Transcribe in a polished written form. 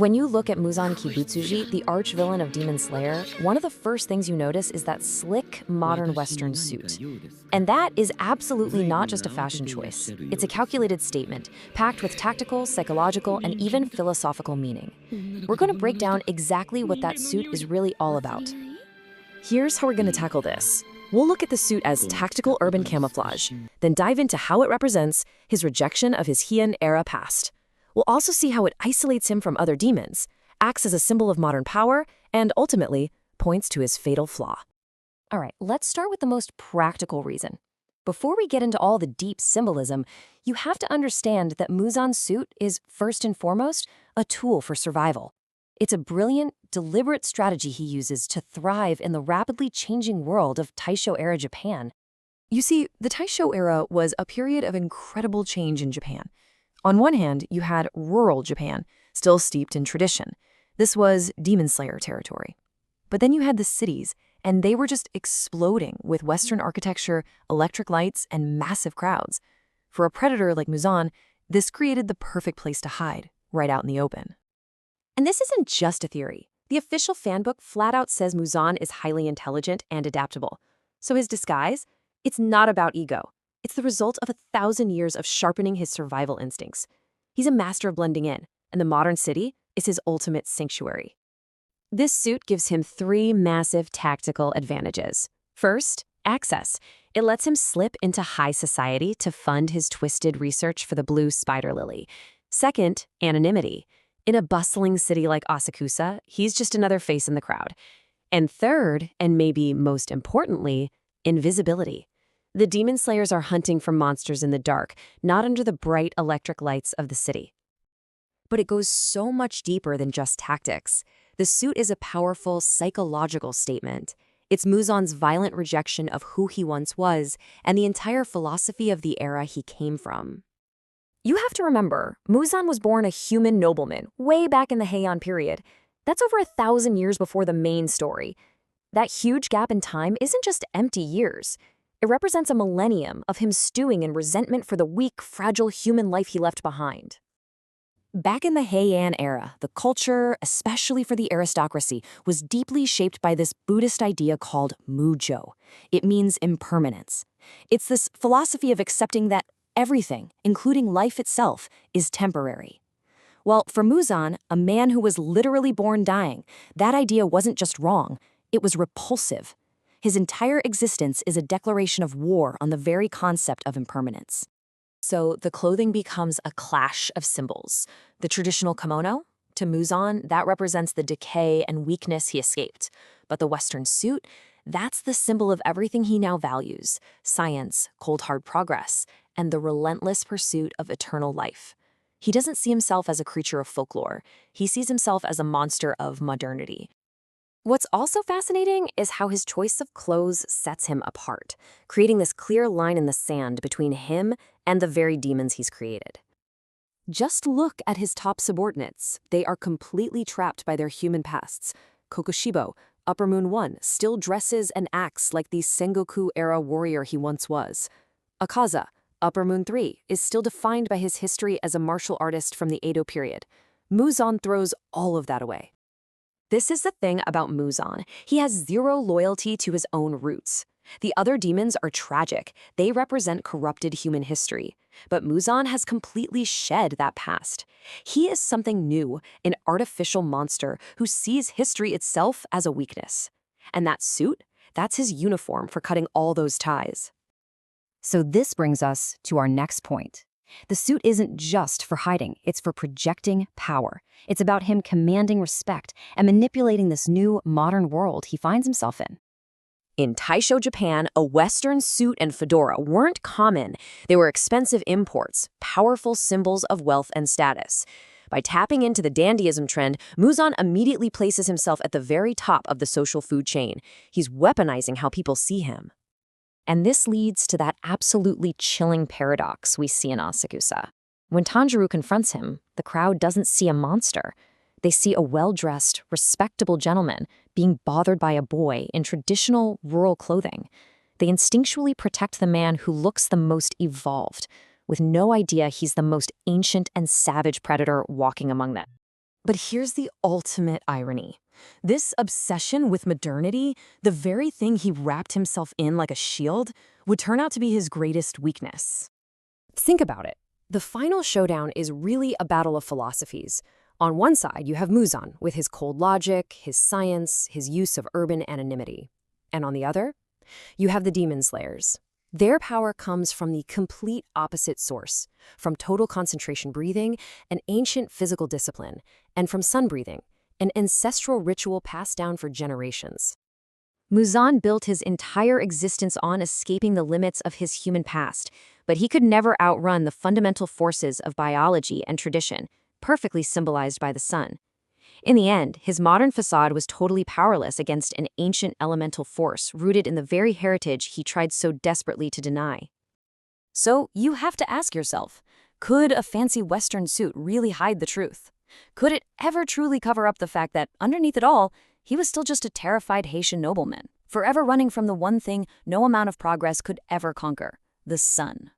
When you look at Muzan Kibutsuji, the arch-villain of Demon Slayer, one of the first things you notice is that slick, modern Western suit. And that is absolutely not just a fashion choice. It's a calculated statement, packed with tactical, psychological, and even philosophical meaning. We're going to break down exactly what that suit is really all about. Here's how we're going to tackle this. We'll look at the suit as tactical urban camouflage, then dive into how it represents his rejection of his Heian-era past. We'll also see how it isolates him from other demons, acts as a symbol of modern power, and ultimately points to his fatal flaw. All right, let's start with the most practical reason. Before we get into all the deep symbolism, you have to understand that Muzan's suit is, first and foremost, a tool for survival. It's a brilliant, deliberate strategy he uses to thrive in the rapidly changing world of Taisho Era Japan. You see, the Taisho Era was a period of incredible change in Japan. On one hand, you had rural Japan, still steeped in tradition. This was Demon Slayer territory. But then you had the cities, and they were just exploding with Western architecture, electric lights, and massive crowds. For a predator like Muzan, this created the perfect place to hide, right out in the open. And this isn't just a theory. The official fanbook flat out says Muzan is highly intelligent and adaptable. So his disguise? It's not about ego. It's the result of 1,000 years of sharpening his survival instincts. He's a master of blending in, and the modern city is his ultimate sanctuary. This suit gives him 3 massive tactical advantages. First, access. It lets him slip into high society to fund his twisted research for the blue spider lily. Second, anonymity. In a bustling city like Asakusa, he's just another face in the crowd. And third, and maybe most importantly, invisibility. The Demon Slayers are hunting for monsters in the dark, not under the bright electric lights of the city. But it goes so much deeper than just tactics. The suit is a powerful psychological statement. It's Muzan's violent rejection of who he once was and the entire philosophy of the era he came from. You have to remember, Muzan was born a human nobleman way back in the Heian period. That's over 1,000 years before the main story. That huge gap in time isn't just empty years. It represents a millennium of him stewing in resentment for the weak, fragile human life he left behind. Back in the Heian-era, the culture, especially for the aristocracy, was deeply shaped by this Buddhist idea called mujo. It means impermanence. It's this philosophy of accepting that everything, including life itself, is temporary. Well, for Muzan, a man who was literally born dying, that idea wasn't just wrong, it was repulsive. His entire existence is a declaration of war on the very concept of impermanence. So the clothing becomes a clash of symbols. The traditional kimono, to Muzan, that represents the decay and weakness he escaped. But the Western suit, that's the symbol of everything he now values: science, cold hard progress, and the relentless pursuit of eternal life. He doesn't see himself as a creature of folklore. He sees himself as a monster of modernity. What's also fascinating is how his choice of clothes sets him apart, creating this clear line in the sand between him and the very demons he's created. Just look at his top subordinates. They are completely trapped by their human pasts. Kokushibo, Upper Moon 1, still dresses and acts like the Sengoku-era warrior he once was. Akaza, Upper Moon 3, is still defined by his history as a martial artist from the Edo period. Muzan throws all of that away. This is the thing about Muzan. He has zero loyalty to his own roots. The other demons are tragic. They represent corrupted human history. But Muzan has completely shed that past. He is something new, an artificial monster who sees history itself as a weakness. And that suit, that's his uniform for cutting all those ties. So this brings us to our next point. The suit isn't just for hiding, it's for projecting power. It's about him commanding respect and manipulating this new, modern world he finds himself in. In Taisho Japan, a Western suit and fedora weren't common. They were expensive imports, powerful symbols of wealth and status. By tapping into the dandyism trend, Muzan immediately places himself at the very top of the social food chain. He's weaponizing how people see him. And this leads to that absolutely chilling paradox we see in Asakusa. When Tanjiro confronts him, the crowd doesn't see a monster. They see a well-dressed, respectable gentleman being bothered by a boy in traditional rural clothing. They instinctually protect the man who looks the most evolved, with no idea he's the most ancient and savage predator walking among them. But here's the ultimate irony. This obsession with modernity, the very thing he wrapped himself in like a shield, would turn out to be his greatest weakness. Think about it. The final showdown is really a battle of philosophies. On one side, you have Muzan with his cold logic, his science, his use of urban anonymity. And on the other, you have the demon slayers. Their power comes from the complete opposite source, from total concentration breathing, an ancient physical discipline, and from sun breathing, an ancestral ritual passed down for generations. Muzan built his entire existence on escaping the limits of his human past, but he could never outrun the fundamental forces of biology and tradition, perfectly symbolized by the sun. In the end, his modern facade was totally powerless against an ancient elemental force rooted in the very heritage he tried so desperately to deny. So you have to ask yourself, could a fancy Western suit really hide the truth? Could it ever truly cover up the fact that, underneath it all, he was still just a terrified Haitian nobleman, forever running from the one thing no amount of progress could ever conquer, the sun?